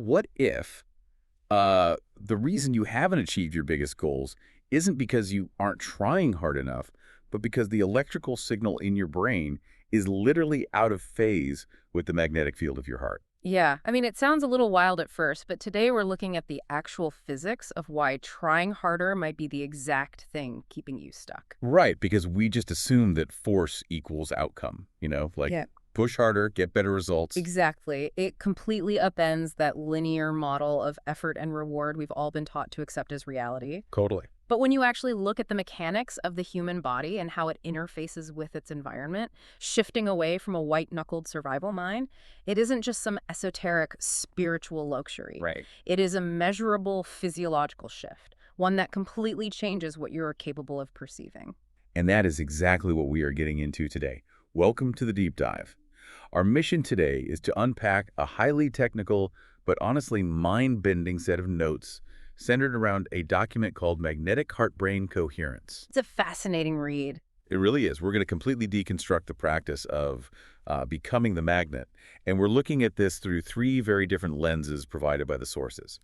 what if the reason you haven't achieved your biggest goals isn't because you aren't trying hard enough, but because the electrical signal in your brain is literally out of phase with the magnetic field of your heart? Yeah, I mean, it sounds a little wild at first, but today we're looking at the actual physics of why trying harder might be the exact thing keeping you stuck. Right, because we just assume that force equals outcome, like Yeah. push harder, get better results. Exactly. It completely upends that linear model of effort and reward we've all been taught to accept as reality. Totally. But when you actually look at the mechanics of the human body and how it interfaces with its environment, shifting away from a white-knuckled survival mind, it isn't just some esoteric spiritual luxury. Right. It is a measurable physiological shift, one that completely changes what you're capable of perceiving. And that is exactly what we are getting into today. Welcome to the deep dive. Our mission today is to unpack a highly technical, but honestly mind-bending set of notes centered around a document called Magnetic Heart-Brain Coherence. It's a fascinating read. It really is. We're going to completely deconstruct the practice of becoming the magnet. And we're looking at this through three very different lenses provided by the sources.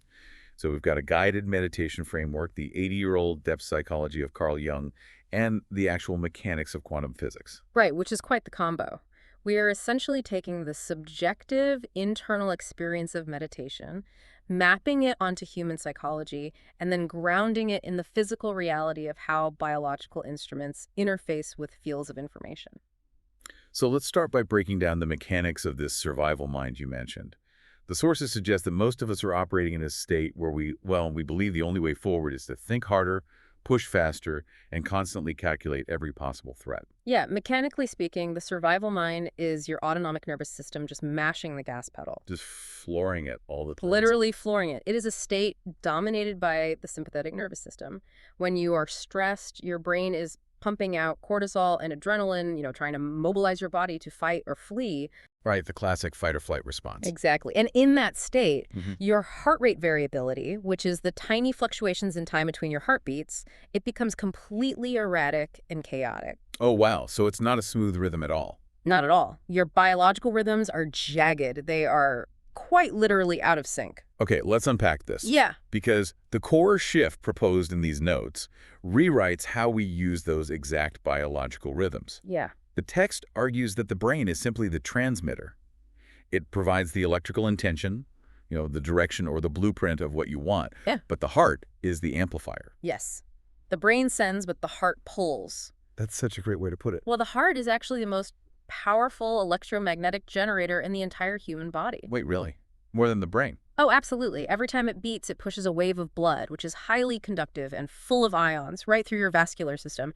So we've got a guided meditation framework, the 80-year-old depth psychology of Carl Jung, and the actual mechanics of quantum physics. Right, which is quite the combo. We are essentially taking the subjective internal experience of meditation, mapping it onto human psychology, and then grounding it in the physical reality of how biological instruments interface with fields of information. So let's start by breaking down the mechanics of this survival mind you mentioned. The sources suggest that most of us are operating in a state where we believe the only way forward is to think harder, push faster, and constantly calculate every possible threat. Yeah, mechanically speaking, the survival mind is your autonomic nervous system just mashing the gas pedal. Just flooring it all the time. Literally flooring it. It is a state dominated by the sympathetic nervous system. When you are stressed, your brain is pumping out cortisol and adrenaline, trying to mobilize your body to fight or flee. Right, the classic fight or flight response. Exactly. And in that state, your heart rate variability, which is the tiny fluctuations in time between your heartbeats, it becomes completely erratic and chaotic. Oh, wow. So it's not a smooth rhythm at all. Not at all. Your biological rhythms are jagged. They are quite literally out of sync. Okay, let's unpack this. Yeah. Because the core shift proposed in these notes rewrites how we use those exact biological rhythms. Yeah. The text argues that the brain is simply the transmitter. It provides the electrical intention, the direction or the blueprint of what you want. Yeah. But the heart is the amplifier. Yes. The brain sends, but the heart pulls. That's such a great way to put it. Well, the heart is actually the most powerful electromagnetic generator in the entire human body. Wait, really? More than the brain? Oh, absolutely. Every time it beats, it pushes a wave of blood, which is highly conductive and full of ions, right through your vascular system.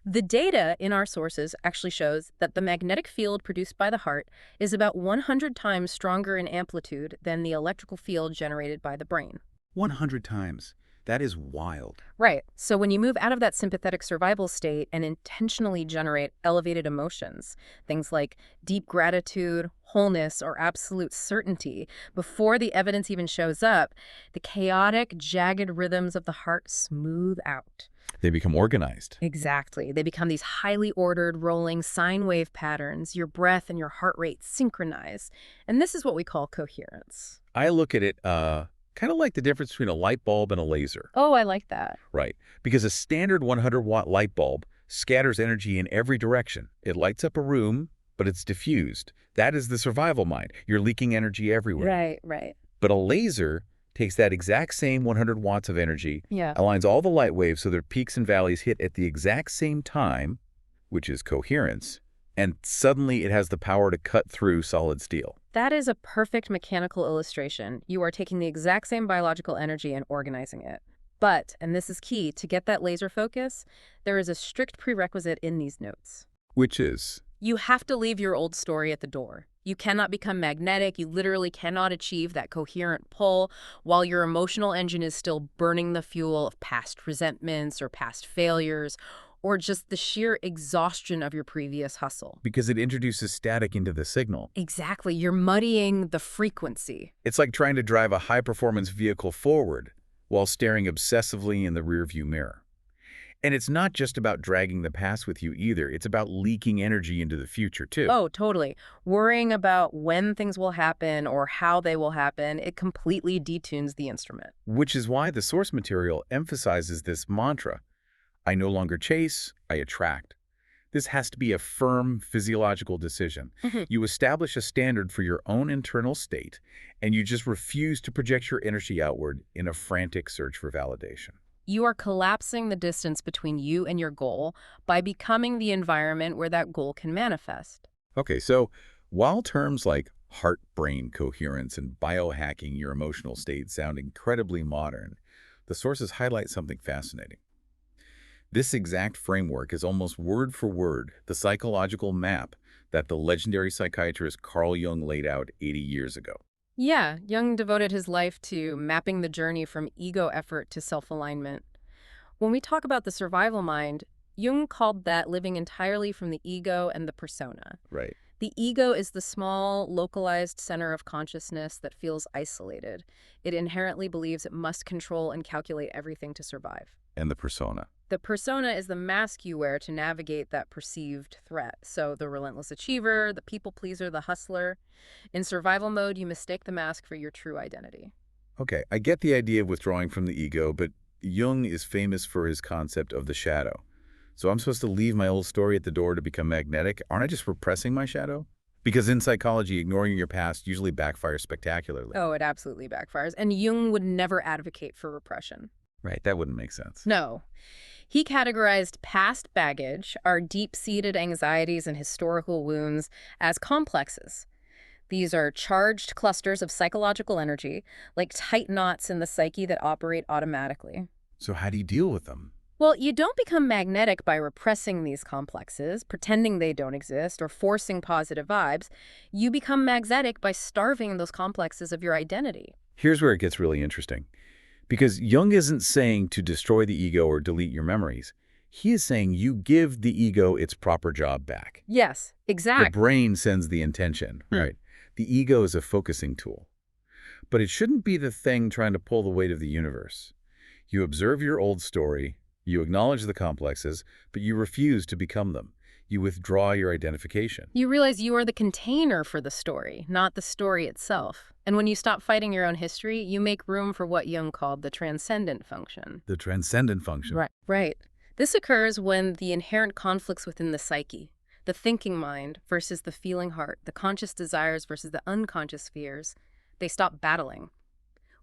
The data in our sources actually shows that the magnetic field produced by the heart is about 100 times stronger in amplitude than the electrical field generated by the brain. 100 times. That is wild. Right. So when you move out of that sympathetic survival state and intentionally generate elevated emotions, things like deep gratitude, wholeness, or absolute certainty, before the evidence even shows up, the chaotic, jagged rhythms of the heart smooth out. They become organized. Exactly. They become these highly ordered, rolling sine wave patterns. Your breath and your heart rate synchronize. And this is what we call coherence. I look at it kind of like the difference between a light bulb and a laser. Oh, I like that. Right. Because a standard 100-watt light bulb scatters energy in every direction. It lights up a room, but it's diffused. That is the survival mind. You're leaking energy everywhere. Right. But a laser takes that exact same 100 watts of energy, Yeah. aligns all the light waves so their peaks and valleys hit at the exact same time, which is coherence, and suddenly it has the power to cut through solid steel. That is a perfect mechanical illustration. You are taking the exact same biological energy and organizing it. But, and this is key, to get that laser focus, there is a strict prerequisite in these notes. Which is? You have to leave your old story at the door. You cannot become magnetic. You literally cannot achieve that coherent pull while your emotional engine is still burning the fuel of past resentments or past failures, or just the sheer exhaustion of your previous hustle. Because it introduces static into the signal. Exactly. You're muddying the frequency. It's like trying to drive a high-performance vehicle forward while staring obsessively in the rearview mirror. And it's not just about dragging the past with you either. It's about leaking energy into the future, too. Oh, totally. Worrying about when things will happen or how they will happen, it completely detunes the instrument. Which is why the source material emphasizes this mantra. I no longer chase, I attract. This has to be a firm physiological decision. Mhm. You establish a standard for your own internal state, and you just refuse to project your energy outward in a frantic search for validation. You are collapsing the distance between you and your goal by becoming the environment where that goal can manifest. Okay, so while terms like heart-brain coherence and biohacking your emotional state sound incredibly modern, the sources highlight something fascinating. This exact framework is almost word for word the psychological map that the legendary psychiatrist Carl Jung laid out 80 years ago. Yeah, Jung devoted his life to mapping the journey from ego effort to self-alignment. When we talk about the survival mind, Jung called that living entirely from the ego and the persona. Right. The ego is the small, localized center of consciousness that feels isolated. It inherently believes it must control and calculate everything to survive. And the persona. The persona is the mask you wear to navigate that perceived threat. So the relentless achiever, the people pleaser, the hustler. In survival mode, you mistake the mask for your true identity. Okay, I get the idea of withdrawing from the ego, but Jung is famous for his concept of the shadow. So I'm supposed to leave my old story at the door to become magnetic? Aren't I just repressing my shadow? Because in psychology, ignoring your past usually backfires spectacularly. Oh, it absolutely backfires. And Jung would never advocate for repression. Right, that wouldn't make sense. No. He categorized past baggage, our deep-seated anxieties and historical wounds, as complexes. These are charged clusters of psychological energy, like tight knots in the psyche that operate automatically. So how do you deal with them? Well, you don't become magnetic by repressing these complexes, pretending they don't exist, or forcing positive vibes. You become magnetic by starving those complexes of your identity. Here's where it gets really interesting. Because Jung isn't saying to destroy the ego or delete your memories. He is saying you give the ego its proper job back. Yes, The exactly. brain sends the intention, right? The ego is a focusing tool. But it shouldn't be the thing trying to pull the weight of the universe. You observe your old story, you acknowledge the complexes, but you refuse to become them. You withdraw your identification. You realize you are the container for the story, not the story itself. And when you stop fighting your own history, you make room for what Jung called the transcendent function. The transcendent function. Right. This occurs when the inherent conflicts within the psyche, the thinking mind versus the feeling heart, the conscious desires versus the unconscious fears, they stop battling.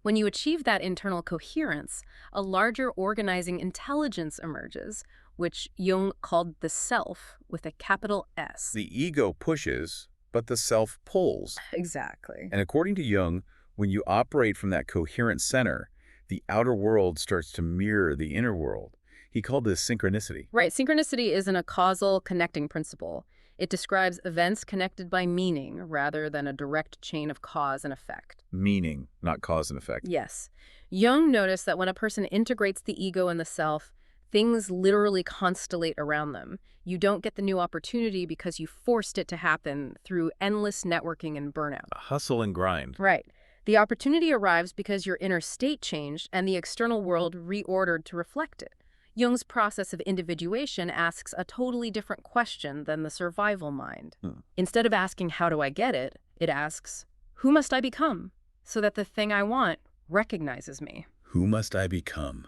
When you achieve that internal coherence, a larger organizing intelligence emerges, which Jung called the self with a capital S. The ego pushes, but the self pulls. Exactly. And according to Jung, when you operate from that coherent center, the outer world starts to mirror the inner world. He called this synchronicity. Right. Synchronicity isn't a causal connecting principle. It describes events connected by meaning rather than a direct chain of cause and effect. Meaning, not cause and effect. Yes. Jung noticed that when a person integrates the ego and the self, things literally constellate around them. You don't get the new opportunity because you forced it to happen through endless networking and burnout. Hustle and grind. Right. The opportunity arrives because your inner state changed and the external world reordered to reflect it. Jung's process of individuation asks a totally different question than the survival mind. Instead of asking, how do I get it? It asks, who must I become so that the thing I want recognizes me? Who must I become?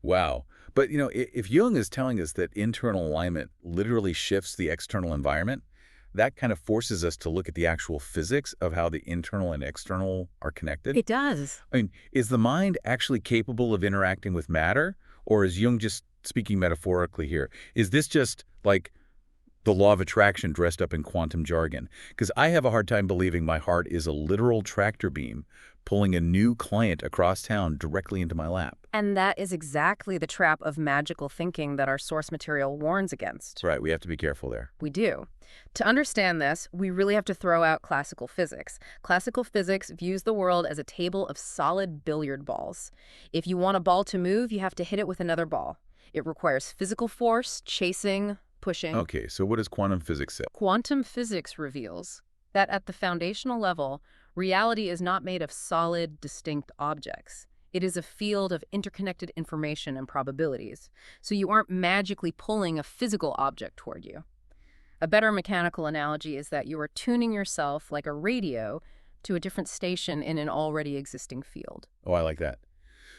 Wow. But, if Jung is telling us that internal alignment literally shifts the external environment, that kind of forces us to look at the actual physics of how the internal and external are connected. It does. I mean, is the mind actually capable of interacting with matter? Or is Jung just speaking metaphorically here? Is this just like the law of attraction dressed up in quantum jargon? Because I have a hard time believing my heart is a literal tractor beam pulling a new client across town directly into my lap. And that is exactly the trap of magical thinking that our source material warns against. Right, we have to be careful there. We do. To understand this, we really have to throw out classical physics. Classical physics views the world as a table of solid billiard balls. If you want a ball to move, you have to hit it with another ball. It requires physical force, chasing, pushing. Okay, so what does quantum physics say? Quantum physics reveals that at the foundational level, reality is not made of solid, distinct objects. It is a field of interconnected information and probabilities, so you aren't magically pulling a physical object toward you. A better mechanical analogy is that you are tuning yourself like a radio to a different station in an already existing field. Oh, I like that.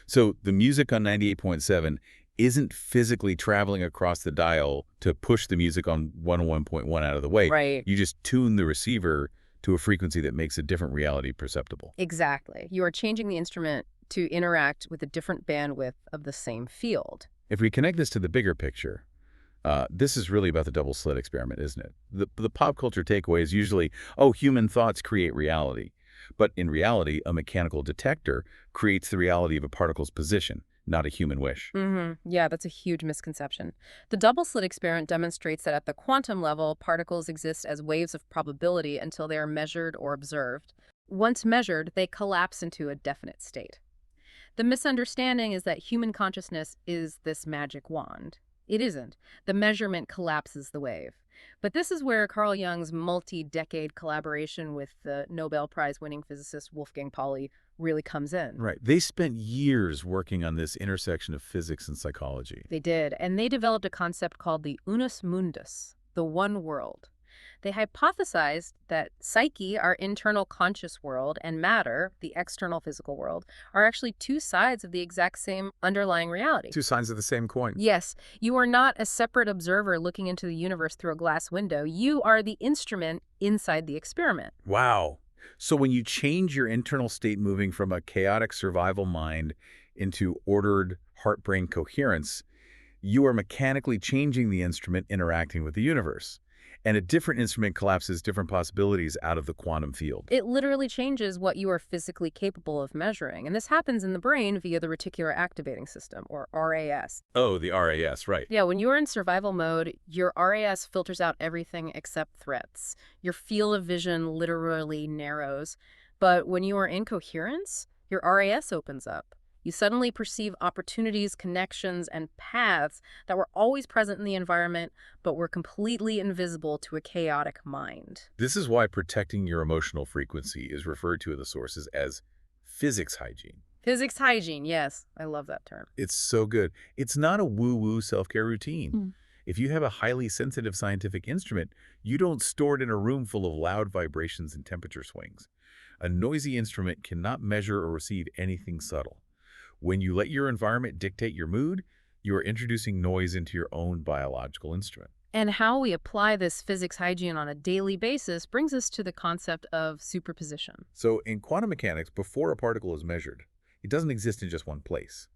So the music on 98.7 isn't physically traveling across the dial to push the music on 101.1 out of the way. Right. You just tune the receiver to a frequency that makes a different reality perceptible. Exactly. You are changing the instrument to interact with a different bandwidth of the same field. If we connect this to the bigger picture, this is really about the double slit experiment, isn't it? The pop culture takeaway is usually, oh, human thoughts create reality. But in reality, a mechanical detector creates the reality of a particle's position, not a human wish. Yeah, that's a huge misconception. The double slit experiment demonstrates that at the quantum level, particles exist as waves of probability until they are measured or observed. Once measured, they collapse into a definite state. The misunderstanding is that human consciousness is this magic wand. It isn't. The measurement collapses the wave. But this is where Carl Jung's multi-decade collaboration with the Nobel Prize-winning physicist Wolfgang Pauli really comes in. Right. They spent years working on this intersection of physics and psychology. They did, and they developed a concept called the unus mundus, the one world. They hypothesized that psyche, our internal conscious world, and matter, the external physical world, are actually two sides of the exact same underlying reality. Two sides of the same coin. Yes, you are not a separate observer looking into the universe through a glass window. You are the instrument inside the experiment. Wow. So when you change your internal state moving from a chaotic survival mind into ordered heart-brain coherence, you are mechanically changing the instrument interacting with the universe. And a different instrument collapses different possibilities out of the quantum field. It literally changes what you are physically capable of measuring. And this happens in the brain via the reticular activating system, or RAS. Oh, the RAS, right. Yeah, when you're in survival mode, your RAS filters out everything except threats. Your field of vision literally narrows. But when you are in coherence, your RAS opens up. You suddenly perceive opportunities, connections, and paths that were always present in the environment, but were completely invisible to a chaotic mind. This is why protecting your emotional frequency is referred to in the sources as physics hygiene. Physics hygiene, yes. I love that term. It's so good. It's not a woo-woo self-care routine. If you have a highly sensitive scientific instrument, you don't store it in a room full of loud vibrations and temperature swings. A noisy instrument cannot measure or receive anything subtle. When you let your environment dictate your mood, you are introducing noise into your own biological instrument. And how we apply this physics hygiene on a daily basis brings us to the concept of superposition. So in quantum mechanics, before a particle is measured, it doesn't exist in just one place.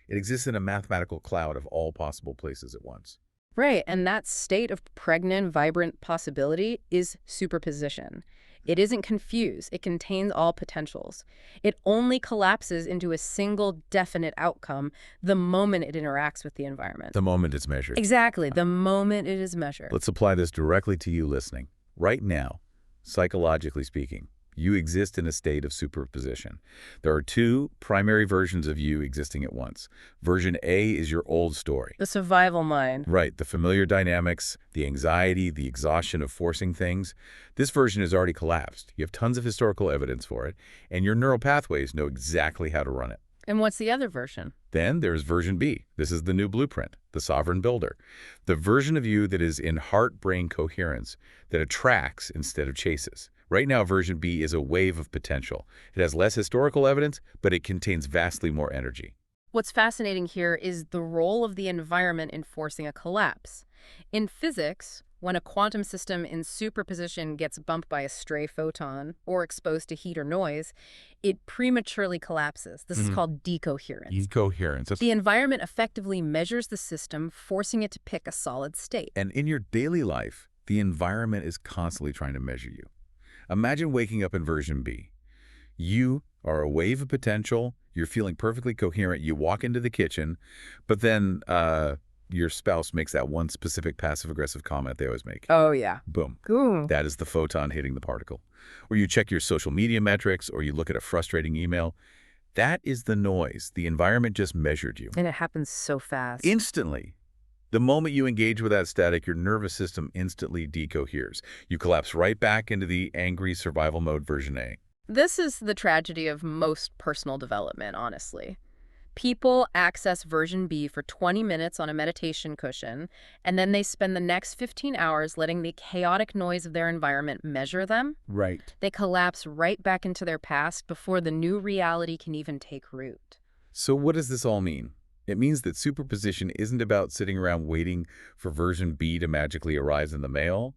It exists in a mathematical cloud of all possible places at once. Right, and that state of pregnant, vibrant possibility is superposition. It isn't confused. It contains all potentials. It only collapses into a single definite outcome the moment it interacts with the environment. The moment it's measured. Exactly, the moment it is measured. Let's apply this directly to you listening. Right now, psychologically speaking, you exist in a state of superposition. There are two primary versions of you existing at once. Version A is your old story. The survival mind. Right, the familiar dynamics, the anxiety, the exhaustion of forcing things. This version has already collapsed. You have tons of historical evidence for it, and your neural pathways know exactly how to run it. And what's the other version? Then there's version B. This is the new blueprint, the sovereign builder. The version of you that is in heart-brain coherence, that attracts instead of chases. Right now, version B is a wave of potential. It has less historical evidence, but it contains vastly more energy. What's fascinating here is the role of the environment in forcing a collapse. In physics, when a quantum system in superposition gets bumped by a stray photon or exposed to heat or noise, it prematurely collapses. This is called decoherence. Decoherence. The environment effectively measures the system, forcing it to pick a solid state. And in your daily life, the environment is constantly trying to measure you. Imagine waking up in version B. You are a wave of potential. You're feeling perfectly coherent. You walk into the kitchen, but then your spouse makes that one specific passive-aggressive comment they always make. Oh, yeah. Boom. Ooh. That is the photon hitting the particle. Or you check your social media metrics, or you look at a frustrating email. That is the noise. The environment just measured you. And it happens so fast. Instantly. The moment you engage with that static, your nervous system instantly decoheres. You collapse right back into the angry survival mode version A. This is the tragedy of most personal development, honestly. People access version B for 20 minutes on a meditation cushion, and then they spend the next 15 hours letting the chaotic noise of their environment measure them. Right. They collapse right back into their past before the new reality can even take root. So what does this all mean? It means that superposition isn't about sitting around waiting for version B to magically arrive in the mail.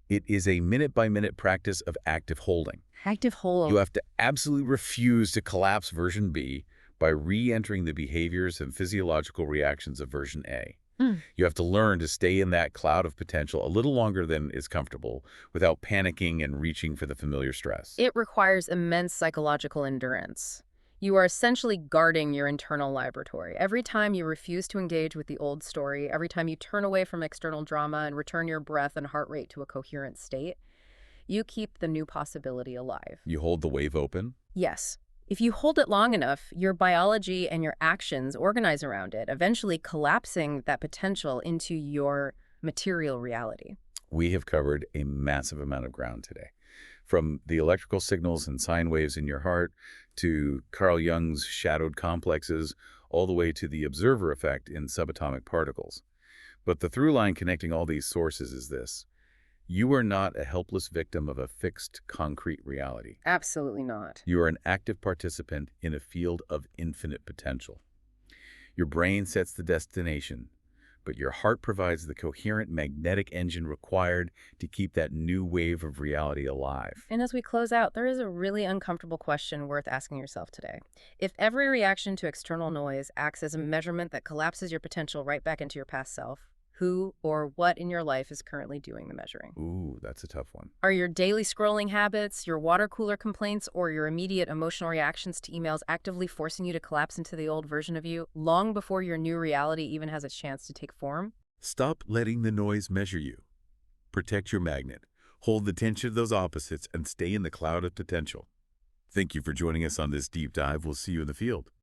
It is a minute-by-minute practice of active holding. Active You hold. have to absolutely refuse to collapse version B by re-entering the behaviors and physiological reactions of version A. Mm. You have to learn to stay in that cloud of potential a little longer than is comfortable without panicking and reaching for the familiar stress. It requires immense psychological endurance. You are essentially guarding your internal laboratory. Every time you refuse to engage with the old story, every time you turn away from external drama and return your breath and heart rate to a coherent state, you keep the new possibility alive. You hold the wave open. Yes. If you hold it long enough, your biology and your actions organize around it, eventually collapsing that potential into your material reality. We have covered a massive amount of ground today. From the electrical signals and sine waves in your heart to Carl Jung's shadowed complexes, all the way to the observer effect in subatomic particles. But the through line connecting all these sources is this. You are not a helpless victim of a fixed, concrete reality. Absolutely not. You are an active participant in a field of infinite potential. Your brain sets the destination, but your heart provides the coherent magnetic engine required to keep that new wave of reality alive. And as we close out, there is a really uncomfortable question worth asking yourself today. If every reaction to external noise acts as a measurement that collapses your potential right back into your past self, who or what in your life is currently doing the measuring? Ooh, that's a tough one. Are your daily scrolling habits, your water cooler complaints, or your immediate emotional reactions to emails actively forcing you to collapse into the old version of you long before your new reality even has a chance to take form? Stop letting the noise measure you. Protect your magnet. Hold the tension of those opposites and stay in the cloud of potential. Thank you for joining us on this deep dive. We'll see you in the field.